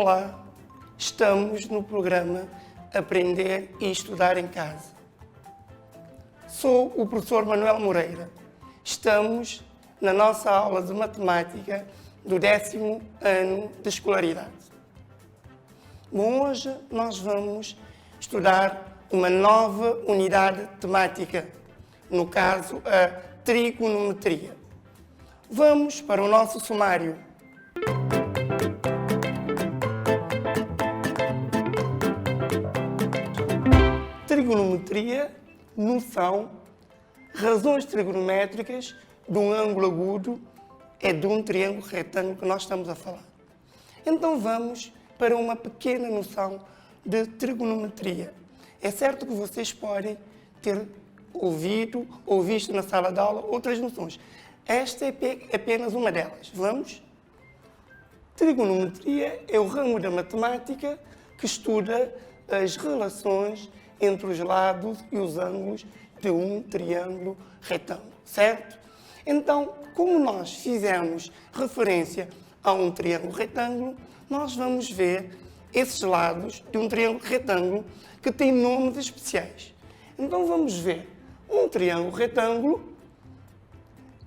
Olá, estamos no programa Aprender e Estudar em Casa. Sou o professor Manuel Moreira. Estamos na nossa aula de matemática do 10º ano de escolaridade. Bom, hoje nós vamos estudar uma nova unidade temática, no caso a trigonometria. Vamos para o nosso sumário. Trigonometria, noção, razões trigonométricas de um ângulo agudo é de um triângulo retângulo que nós estamos a falar. Então vamos para uma pequena noção de trigonometria. É certo que vocês podem ter ouvido ou visto na sala de aula outras noções. Esta é apenas uma delas. Vamos? Trigonometria é o ramo da matemática que estuda as relações entre os lados e os ângulos de um triângulo retângulo, certo? Então, como nós fizemos referência a um triângulo retângulo, nós vamos ver esses lados de um triângulo retângulo que têm nomes especiais. Então, vamos ver um triângulo retângulo.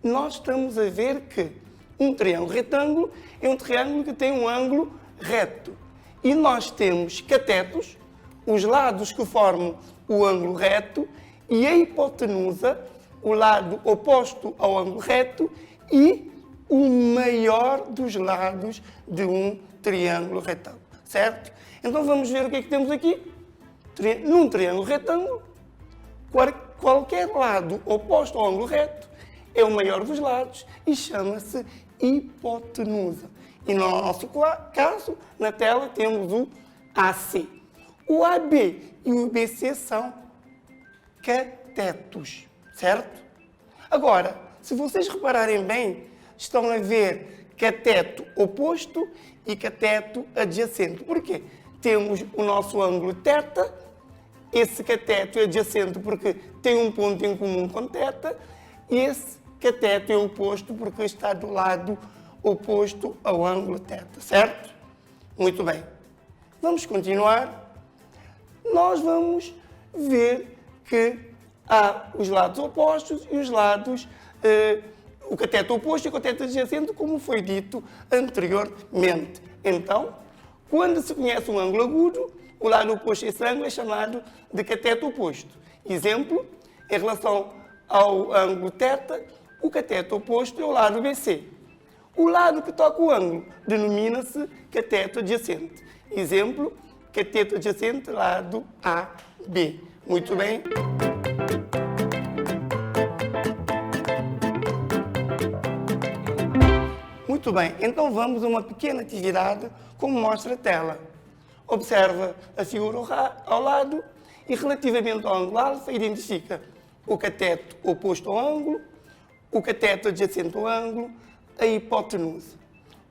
Nós estamos a ver que um triângulo retângulo é um triângulo que tem um ângulo reto. E nós temos catetos, os lados que formam o ângulo reto, e a hipotenusa, o lado oposto ao ângulo reto, e o maior dos lados de um triângulo retângulo, certo? Então vamos ver o que é que temos aqui. Num triângulo retângulo, qualquer lado oposto ao ângulo reto é o maior dos lados e chama-se hipotenusa. E no nosso caso, na tela, temos o AC. O AB e o BC são catetos, certo? Agora, se vocês repararem bem, estão a ver cateto oposto e cateto adjacente. Por quê? Temos o nosso ângulo θ, esse cateto é adjacente porque tem um ponto em comum com θ, e esse cateto é oposto porque está do lado oposto ao ângulo θ, certo? Muito bem. Vamos continuar. Nós vamos ver que há os lados opostos e os lados, o cateto oposto e o cateto adjacente, como foi dito anteriormente. Então, quando se conhece um ângulo agudo, o lado oposto a esse ângulo é chamado de cateto oposto. Exemplo, em relação ao ângulo θ, o cateto oposto é o lado BC. O lado que toca o ângulo denomina-se cateto adjacente. Exemplo, cateto adjacente, lado AB. Muito bem. Muito bem, então vamos a uma pequena atividade como mostra a tela. Observa a figura ao lado e relativamente ao ângulo alfa identifica o cateto oposto ao ângulo, o cateto adjacente ao ângulo, a hipotenusa.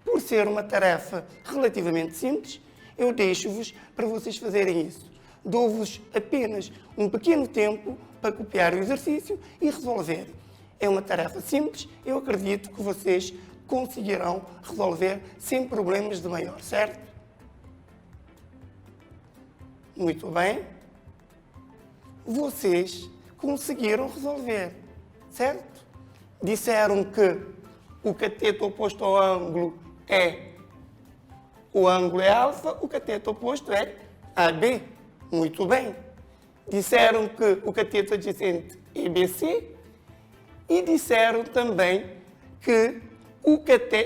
Por ser uma tarefa relativamente simples, eu deixo-vos para vocês fazerem isso. Dou-vos apenas um pequeno tempo para copiar o exercício e resolverem. É uma tarefa simples, eu acredito que vocês conseguirão resolver sem problemas de maior, certo? Muito bem. Vocês conseguiram resolver, certo? Disseram que o cateto oposto ao ângulo o ângulo é alfa, o cateto oposto é AB. Muito bem. Disseram que o cateto adjacente é BC e disseram também que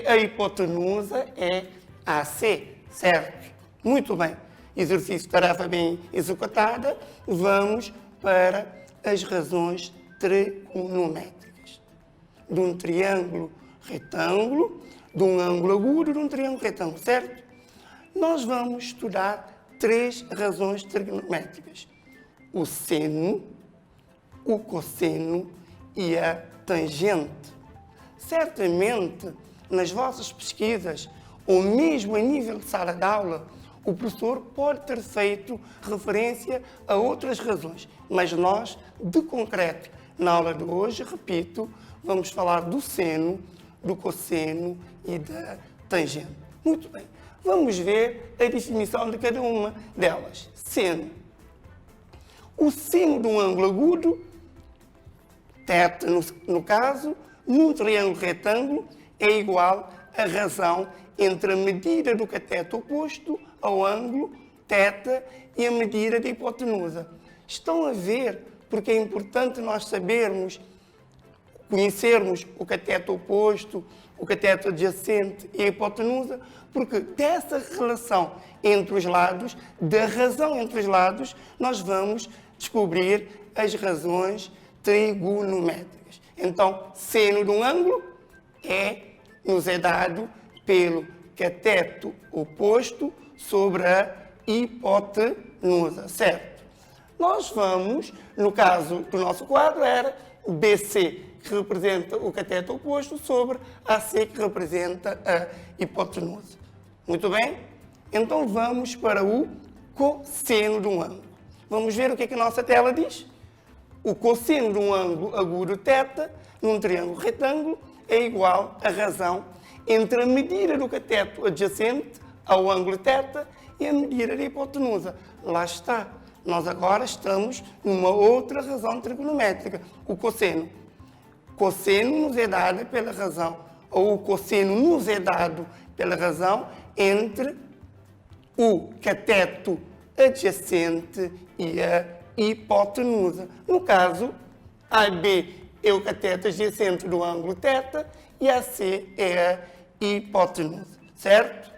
a hipotenusa é AC, certo? Muito bem. Exercício, tarefa bem executada. Vamos para as razões trigonométricas. De um triângulo retângulo, de um ângulo agudo, de um triângulo retângulo, certo? Nós vamos estudar 3 razões trigonométricas: o seno, o cosseno e a tangente. Certamente, nas vossas pesquisas, ou mesmo a nível de sala de aula, o professor pode ter feito referência a outras razões, mas nós, de concreto, na aula de hoje, repito, vamos falar do seno, do cosseno e da tangente. Muito bem. Vamos ver a definição de cada uma delas. Seno. O seno de um ângulo agudo, θ no caso, num triângulo retângulo, é igual à razão entre a medida do cateto oposto ao ângulo θ e a medida da hipotenusa. Estão a ver porque é importante nós sabermos, conhecermos o cateto oposto, o cateto adjacente e a hipotenusa, porque dessa relação entre os lados, da razão entre os lados, nós vamos descobrir as razões trigonométricas. Então, seno de um ângulo nos é dado pelo cateto oposto sobre a hipotenusa, certo? Nós vamos, no caso do nosso quadro, era BC, que representa o cateto oposto, sobre AC, que representa a hipotenusa. Muito bem? Então vamos para o cosseno de um ângulo. Vamos ver o que é que a nossa tela diz? O cosseno de um ângulo agudo θ, num triângulo retângulo, é igual à razão entre a medida do cateto adjacente ao ângulo θ e a medida da hipotenusa. Lá está. Nós agora estamos numa outra razão trigonométrica, o cosseno. Cosseno nos é dado pela razão, ou o cosseno nos é dado pela razão entre o cateto adjacente e a hipotenusa. No caso, AB é o cateto adjacente do ângulo θ e AC é a hipotenusa, certo?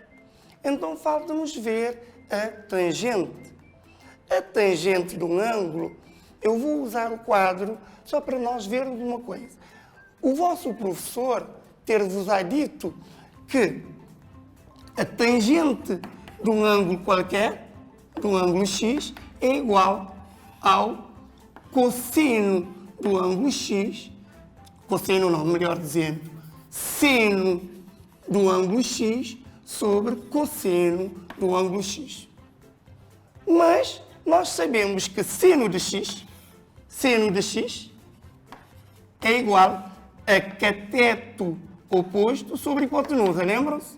Então falta-nos ver a tangente. A tangente de um ângulo, eu vou usar o quadro só para nós vermos uma coisa. O vosso professor ter-vos dito que a tangente de um ângulo qualquer, de um ângulo x, é igual ao cosseno do ângulo x, cosseno não, melhor dizendo, seno do ângulo x sobre cosseno do ângulo x. Mas nós sabemos que seno de x é igual a cateto oposto sobre hipotenusa, lembram-se?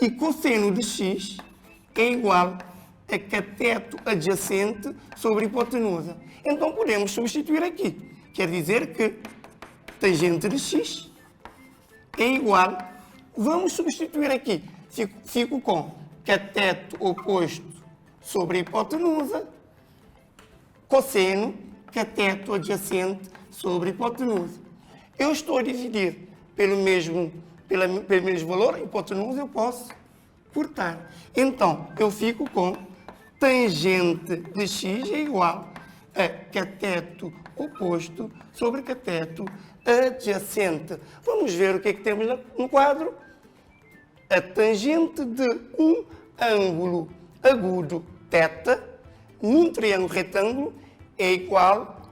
E cosseno de x é igual a cateto adjacente sobre hipotenusa. Então podemos substituir aqui. Quer dizer que tangente de x é igual, vamos substituir aqui, fico com cateto oposto sobre hipotenusa, cosseno, cateto adjacente sobre hipotenusa. Eu estou a dividir pelo mesmo valor, a hipotenusa, eu posso cortar. Então, eu fico com tangente de x é igual a cateto oposto sobre cateto adjacente. Vamos ver o que é que temos no quadro. A tangente de um ângulo agudo θ num triângulo retângulo é igual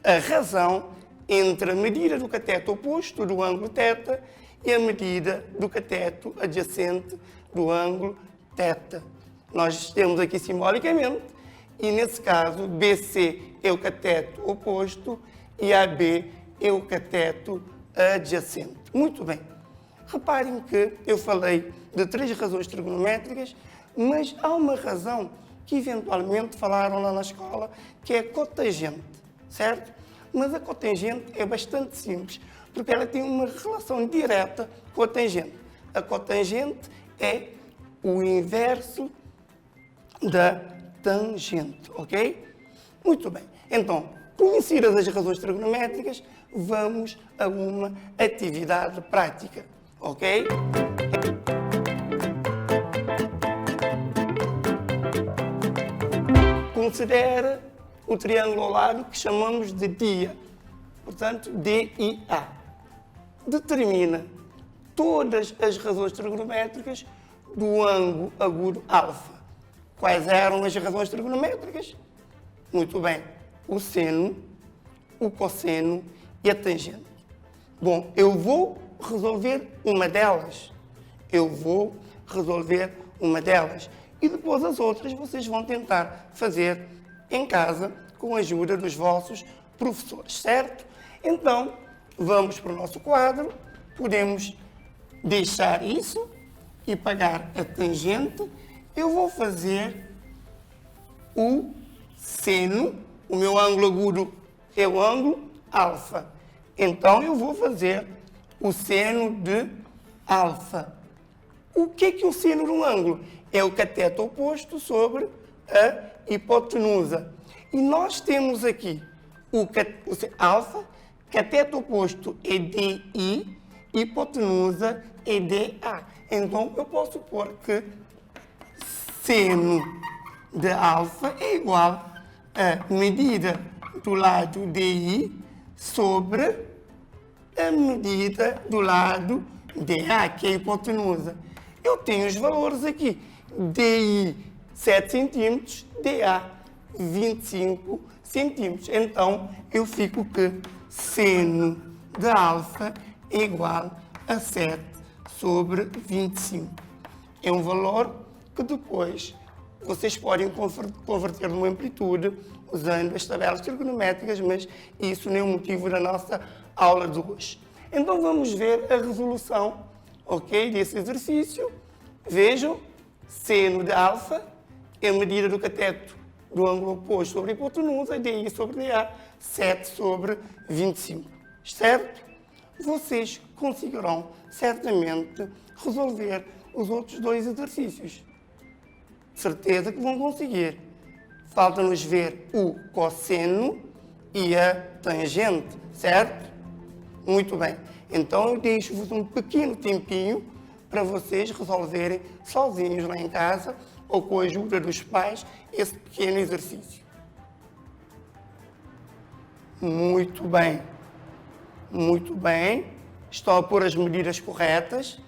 à razão entre a medida do cateto oposto do ângulo θ e a medida do cateto adjacente do ângulo θ. Nós temos aqui simbolicamente, e nesse caso BC é o cateto oposto e AB é o cateto adjacente. Muito bem. Reparem que eu falei de 3 razões trigonométricas, mas há uma razão que eventualmente falaram lá na escola, que é a cotangente, certo? Mas a cotangente é bastante simples, porque ela tem uma relação direta com a tangente. A cotangente é o inverso da tangente, ok? Muito bem. Então, conhecidas as razões trigonométricas, vamos a uma atividade prática, ok? Considera o triângulo ao lado que chamamos de dia, portanto, DIA. Determina todas as razões trigonométricas do ângulo agudo alfa. Quais eram as razões trigonométricas? Muito bem, o seno, o cosseno e a tangente. Bom, eu vou resolver uma delas. E depois as outras vocês vão tentar fazer em casa com a ajuda dos vossos professores, certo? Então, vamos para o nosso quadro. Podemos deixar isso e pagar a tangente, eu vou fazer o seno, o meu ângulo agudo é o ângulo alfa. Então, eu vou fazer o seno de alfa. O que é o seno de um ângulo? É o cateto oposto sobre a hipotenusa. E nós temos aqui o alfa, cateto oposto é DI, hipotenusa é DA. Então, eu posso pôr que seno de alfa é igual a medida do lado DI sobre a medida do lado DA, que é a hipotenusa. Eu tenho os valores aqui. DI 7 cm, DA 25 cm. Então, eu fico que seno de alfa é igual a 7 sobre 25. É um valor que depois vocês podem converter numa amplitude usando as tabelas trigonométricas, mas isso não é o motivo da nossa aula de hoje. Então vamos ver a resolução, ok, desse exercício. Vejam, seno de alfa é a medida do cateto do ângulo oposto sobre a hipotenusa, DI sobre DA, 7 sobre 25. Certo? Vocês conseguirão certamente resolver os outros dois exercícios. Certeza que vão conseguir. Falta-nos ver o cosseno e a tangente, certo? Muito bem. Então eu deixo-vos um pequeno tempinho para vocês resolverem sozinhos lá em casa ou com a ajuda dos pais esse pequeno exercício. Muito bem. Muito bem. Estão a pôr as medidas corretas.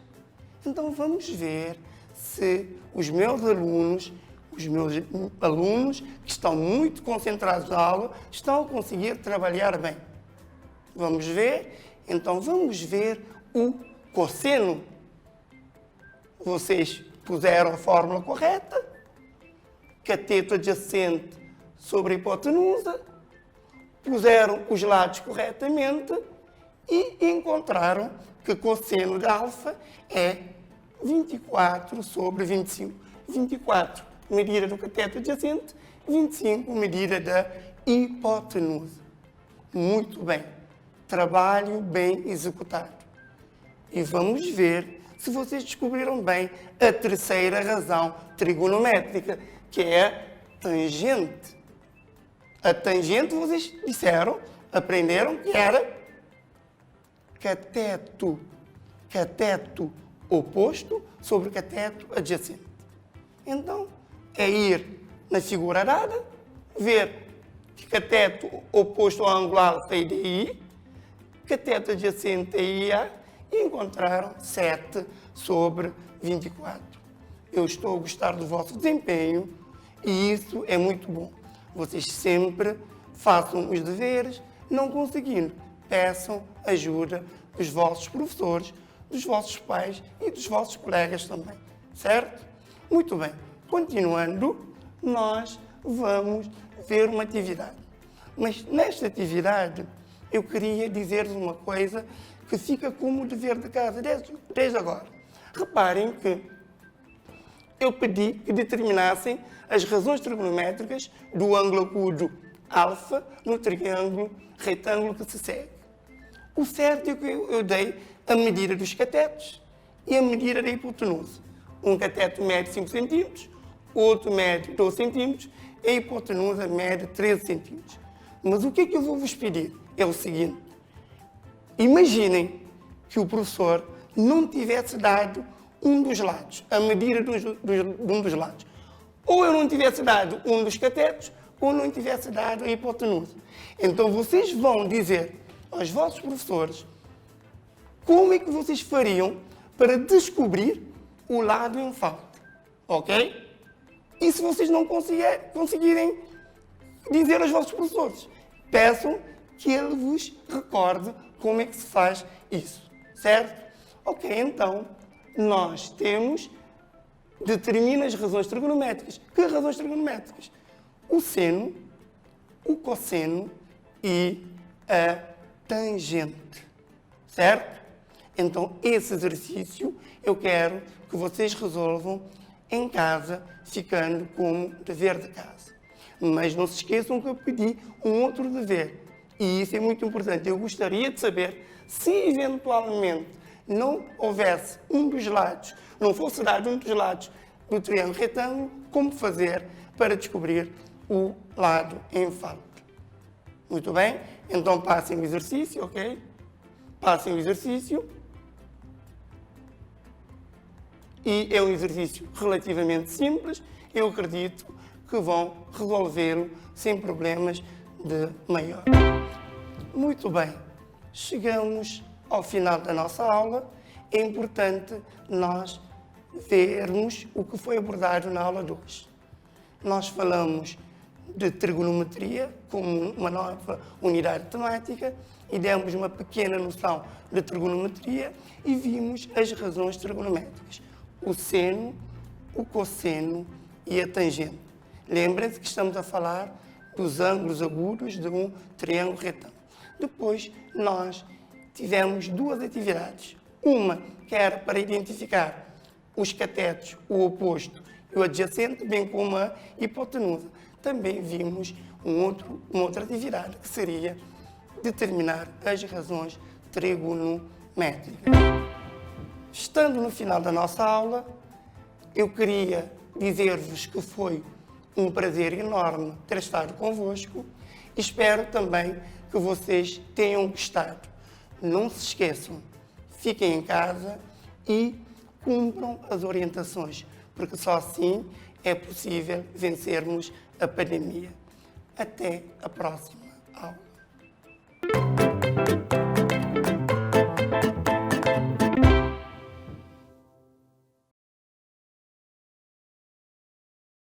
Então vamos ver se os meus alunos que estão muito concentrados na aula estão a conseguir trabalhar bem. Vamos ver? Então vamos ver o cosseno. Vocês puseram a fórmula correta, cateto adjacente sobre a hipotenusa, puseram os lados corretamente e encontraram que cosseno de alfa é 24 sobre 25. 24, medida do cateto adjacente, 25, medida da hipotenusa. Muito bem. Trabalho bem executado. E vamos ver se vocês descobriram bem a terceira razão trigonométrica, que é a tangente. A tangente, vocês disseram, aprenderam que era cateto oposto sobre cateto adjacente. Então, é ir na figura dada, ver que cateto oposto ao ângulo alfa é DI, cateto adjacente é IA, e encontraram 7 sobre 24. Eu estou a gostar do vosso desempenho e isso é muito bom. Vocês sempre façam os deveres, não conseguindo, peçam ajuda dos vossos professores, dos vossos pais e dos vossos colegas também, certo? Muito bem, continuando, nós vamos ver uma atividade. Mas nesta atividade, eu queria dizer-vos uma coisa que fica como dever de casa desde agora. Reparem que eu pedi que determinassem as razões trigonométricas do ângulo agudo alfa no triângulo retângulo que se segue. O certo é que eu dei a medida dos catetos e a medida da hipotenusa. Um cateto mede 5 cm, outro mede 12 cm e a hipotenusa mede 13 cm. Mas o que é que eu vou vos pedir? É o seguinte. Imaginem que o professor não tivesse dado um dos lados, a medida de um dos lados. Ou eu não tivesse dado um dos catetos, ou não tivesse dado a hipotenusa. Então vocês vão dizer aos vossos professores como é que vocês fariam para descobrir o lado em falta. Ok? E se vocês não conseguirem dizer aos vossos professores, peçam que ele vos recorde como é que se faz isso. Certo? Ok, então, nós temos, determina as razões trigonométricas. Que razões trigonométricas? O seno, o cosseno e a tangente. Certo? Então, esse exercício eu quero que vocês resolvam em casa, ficando como dever de casa. Mas não se esqueçam que eu pedi um outro dever. E isso é muito importante. Eu gostaria de saber se, eventualmente, não houvesse um dos lados, não fosse dado um dos lados do triângulo retângulo, como fazer para descobrir o lado em falta. Muito bem? Então, passem o exercício, ok? Passem o exercício. E é um exercício relativamente simples. Eu acredito que vão resolvê-lo sem problemas de maior. Muito bem. Chegamos ao final da nossa aula. É importante nós vermos o que foi abordado na aula 2. Nós falamos de trigonometria como uma nova unidade temática e demos uma pequena noção de trigonometria e vimos as razões trigonométricas, o seno, o cosseno e a tangente. Lembrem-se que estamos a falar dos ângulos agudos de um triângulo retângulo. Depois, nós tivemos duas atividades. Uma que era para identificar os catetos, o oposto e o adjacente, bem como a hipotenusa. Também vimos uma outra atividade, que seria determinar as razões trigonométricas. Estando no final da nossa aula, eu queria dizer-vos que foi um prazer enorme ter estado convosco. Espero também que vocês tenham gostado. Não se esqueçam, fiquem em casa e cumpram as orientações, porque só assim é possível vencermos a pandemia. Até a próxima aula.